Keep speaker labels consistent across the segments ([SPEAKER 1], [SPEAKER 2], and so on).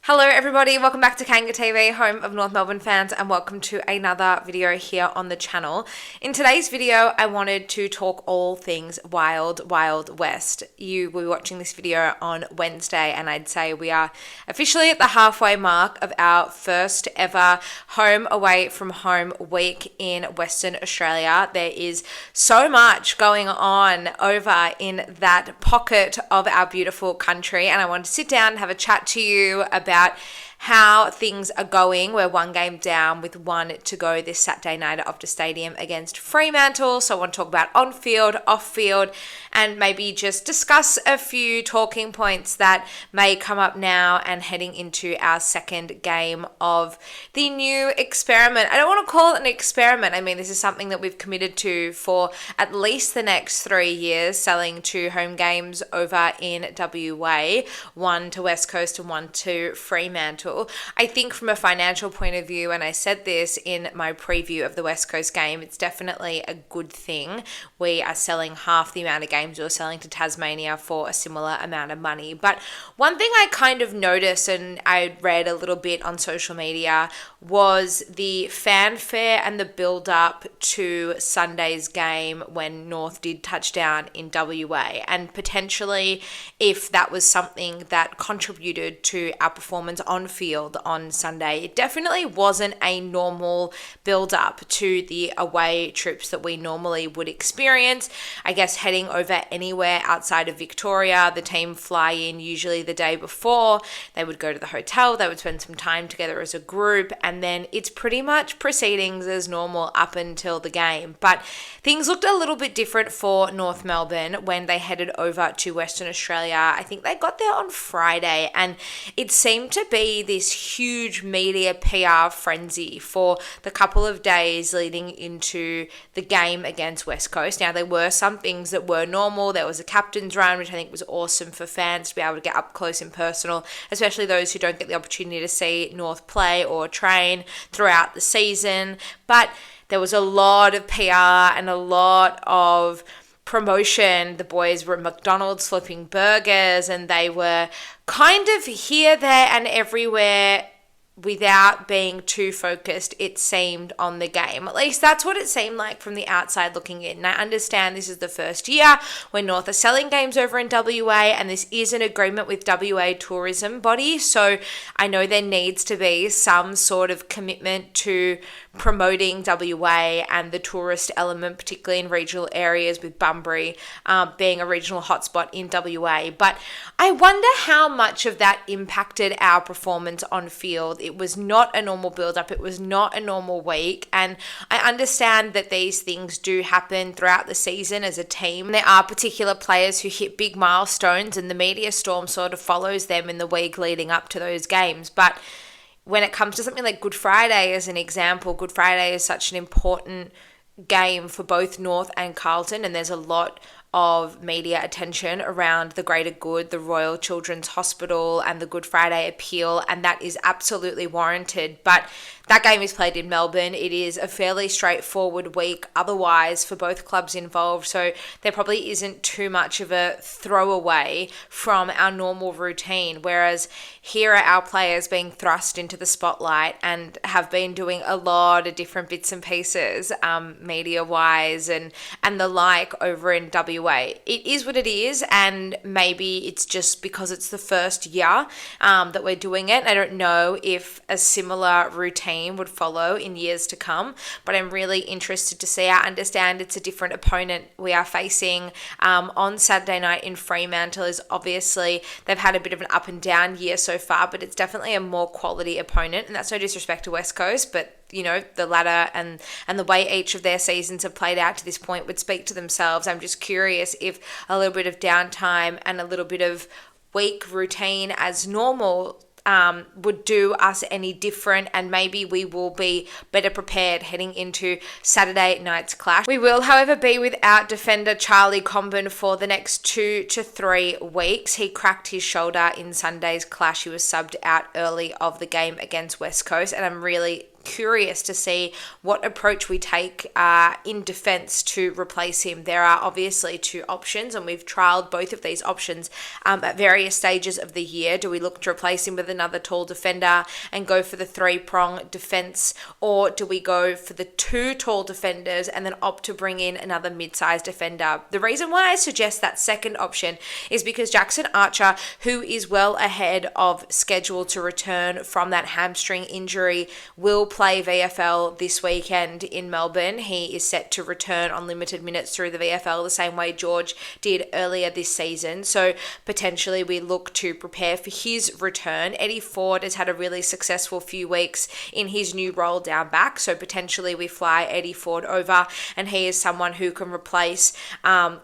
[SPEAKER 1] Hello everybody, welcome back to Kanga TV, home of North Melbourne fans, and welcome to another video here on the channel. In today's video, I wanted to talk all things Wild Wild West. You will be watching this video on Wednesday, and I'd say we are officially at the halfway mark of our first ever home away from home week in Western Australia. There is so much going on over in that pocket of our beautiful country, and I wanted to sit down and have a chat to you about how things are going. We're one game down with one to go this Saturday night at Optus Stadium against Fremantle. So I want to talk about on-field, off-field, and maybe just discuss a few talking points that may come up now and heading into our second game of the new experiment. I don't want to call it an experiment. I mean, this is something that we've committed to for at least the next 3 years, selling 2 home games over in WA, one to West Coast and one to Fremantle. I think from a financial point of view, and I said this in my preview of the West Coast game, it's definitely a good thing. We are selling half the amount of games we were selling to Tasmania for a similar amount of money. But one thing I kind of noticed, and I read a little bit on social media, was the fanfare and the build-up to Sunday's game when North did touchdown in WA. And potentially, if that was something that contributed to our performance on field on Sunday, it definitely wasn't a normal build-up to the away trips that we normally would experience. I guess heading over anywhere outside of Victoria, the team fly in usually the day before. They would go to the hotel, they would spend some time together as a group, and then it's pretty much proceedings as normal up until the game. But things looked a little bit different for North Melbourne when they headed over to Western Australia. I think they got there on Friday, and it seemed to be this huge media PR frenzy for the couple of days leading into the game against West Coast. Now, there were some things that were normal. There was a captain's run, which I think was awesome for fans to be able to get up close and personal, especially those who don't get the opportunity to see North play or train throughout the season. But there was a lot of PR and a lot of promotion. The boys were at McDonald's flipping burgers, and they were kind of here, there, and everywhere without being too focused, it seemed, on the game. At least that's what it seemed like from the outside looking in. And I understand this is the first year when North are selling games over in WA, and this is an agreement with WA tourism body. So I know there needs to be some sort of commitment to promoting WA and the tourist element, particularly in regional areas, with Bunbury being a regional hotspot in WA. But I wonder how much of that impacted our performance on field. It was not a normal build-up. It was not a normal week. And I understand that these things do happen throughout the season as a team. There are particular players who hit big milestones, and the media storm sort of follows them in the week leading up to those games. But when it comes to something like Good Friday, as an example, Good Friday is such an important game for both North and Carlton, and there's a lot of media attention around the greater good, the Royal Children's Hospital, and the Good Friday appeal, and that is absolutely warranted. But that game is played in Melbourne. It is a fairly straightforward week otherwise for both clubs involved, so there probably isn't too much of a throwaway from our normal routine, whereas here are our players being thrust into the spotlight and have been doing a lot of different bits and pieces, media-wise and the like over in WA. It is what it is, and maybe it's just because it's the first year that we're doing it. I don't know if a similar routine would follow in years to come, but I'm really interested to see. I understand it's a different opponent we are facing on Saturday night in Fremantle. Is obviously they've had a bit of an up and down year so far, but it's definitely a more quality opponent, and that's no disrespect to West Coast, but you know, the ladder and the way each of their seasons have played out to this point would speak to themselves. I'm just curious if a little bit of downtime and a little bit of week routine as normal would do us any different, and maybe we will be better prepared heading into Saturday night's clash. We will, however, be without defender Charlie Comben for the next 2 to 3 weeks. He cracked his shoulder in Sunday's clash. He was subbed out early of the game against West Coast, and I'm really curious to see what approach we take in defense to replace him. There are obviously two options, and we've trialed both of these options at various stages of the year. Do we look to replace him with another tall defender and go for the three-prong defense, or do we go for the two tall defenders and then opt to bring in another mid-sized defender? The reason why I suggest that second option is because Jackson Archer, who is well ahead of schedule to return from that hamstring injury, will play VFL this weekend in Melbourne. He is set to return on limited minutes through the VFL the same way George did earlier this season. So potentially we look to prepare for his return. Eddie Ford has had a really successful few weeks in his new role down back. So potentially we fly Eddie Ford over, and he is someone who can replace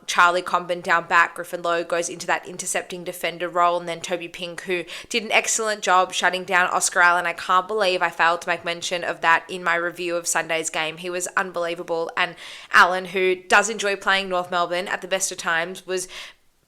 [SPEAKER 1] Charlie Comben down back. Griffin Lowe goes into that intercepting defender role, and then Toby Pink, who did an excellent job shutting down Oscar Allen. I can't believe I failed to make mention of that in my review of Sunday's game. He was unbelievable, and Allen, who does enjoy playing North Melbourne at the best of times, was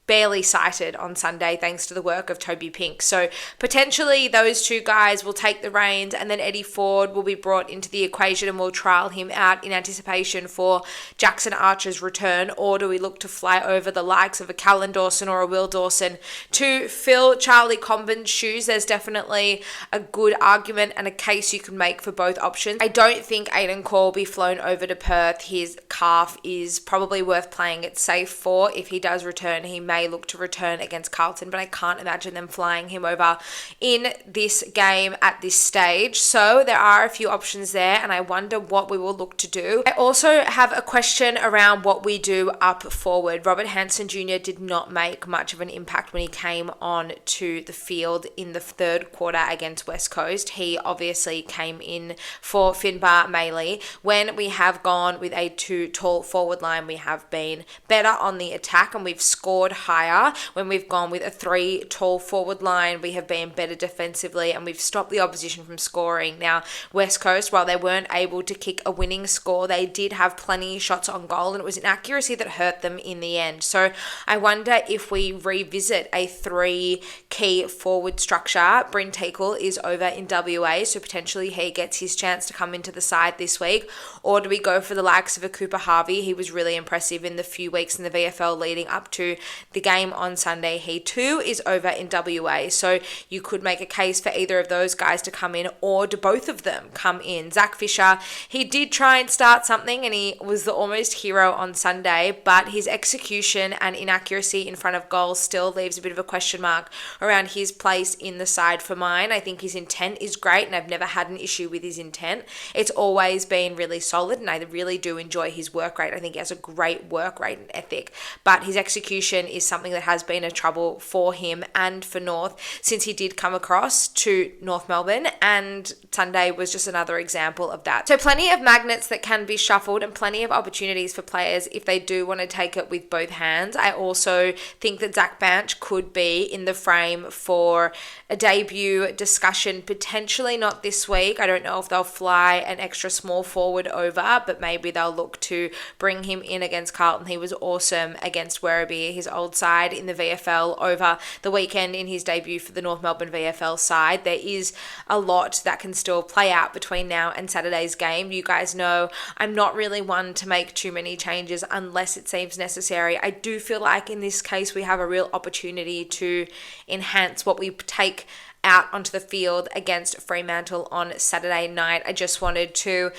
[SPEAKER 1] barely cited on Sunday thanks to the work of Toby Pink. So potentially those two guys will take the reins, and then Eddie Ford will be brought into the equation, and we'll trial him out in anticipation for Jackson Archer's return. Or do we look to fly over the likes of a Callan Dawson or a Will Dawson to fill Charlie Comben's shoes? There's definitely a good argument and a case you can make for both options. I don't think Aiden Cole will be flown over to Perth. His calf is probably worth playing it safe for. If he does return, he may look to return against Carlton, but I can't imagine them flying him over in this game at this stage. So there are a few options there, and I wonder what we will look to do. I also have a question around what we do up forward. Robert Hansen Jr. did not make much of an impact when he came on to the field in the third quarter against West Coast. He obviously came in for Finbar Maley. When we have gone with a two tall forward line, we have been better on the attack, and we've scored higher. When we've gone with a three tall forward line, we have been better defensively, and we've stopped the opposition from scoring. Now, West Coast, while they weren't able to kick a winning score, they did have plenty of shots on goal, and it was inaccuracy that hurt them in the end. So I wonder if we revisit a three key forward structure. Bryn Teakle is over in WA, so potentially he gets his chance to come into the side this week. Or do we go for the likes of a Cooper Harvey? He was really impressive in the few weeks in the VFL leading up to the game on Sunday. He too is over in WA, so you could make a case for either of those guys to come in, or do both of them come in? Zach Fisher, he did try and start something, and he was the almost hero on Sunday, but his execution and inaccuracy in front of goal still leaves a bit of a question mark around his place in the side for mine. I think his intent is great, and I've never had an issue with his intent. It's always been really solid, and I really do enjoy his work rate. I think he has a great work rate and ethic, but his execution is something that has been a trouble for him and for North since he did come across to North Melbourne, and Sunday was just another example of that. So plenty of magnets that can be shuffled, and plenty of opportunities for players if they do want to take it with both hands. I also think that Zach Banch could be in the frame for a debut discussion, potentially not this week. I don't know if they'll fly an extra small forward over, but maybe they'll look to bring him in against Carlton. He was awesome against Werribee, his old side in the VFL over the weekend in his debut for the North Melbourne VFL side. There is a lot that can still play out between now and Saturday's game. You guys know I'm not really one to make too many changes unless it seems necessary. I do feel like in this case we have a real opportunity to enhance what we take out onto the field against Fremantle on Saturday night. I just wanted to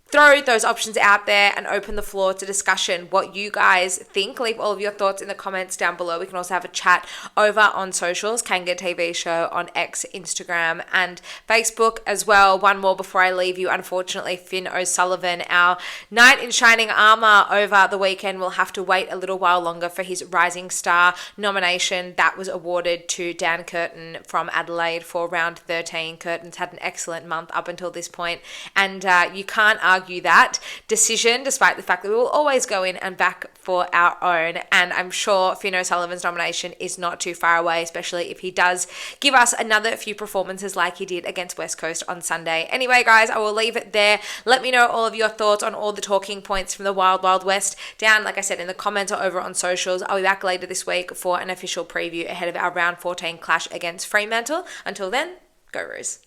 [SPEAKER 1] throw those options out there and open the floor to discussion. What you guys think, leave all of your thoughts in the comments down below. We can also have a chat over on socials, Kanga TV show on X, Instagram and Facebook as well. One more before I leave you. Unfortunately, Finn O'Sullivan, our knight in shining armor over the weekend, will have to wait a little while longer for his Rising Star nomination. That was awarded to Dan Curtin from Adelaide for round 13. Curtin's had an excellent month up until this point, and you can't argue that decision, despite the fact that we will always go in and back for our own. And I'm sure Finn O'Sullivan's nomination is not too far away, especially if he does give us another few performances like he did against West Coast on Sunday. Anyway, guys, I will leave it there. Let me know all of your thoughts on all the talking points from the Wild Wild West down, like I said, in the comments or over on socials. I'll be back later this week for an official preview ahead of our round 14 clash against Fremantle. Until then, go Roos.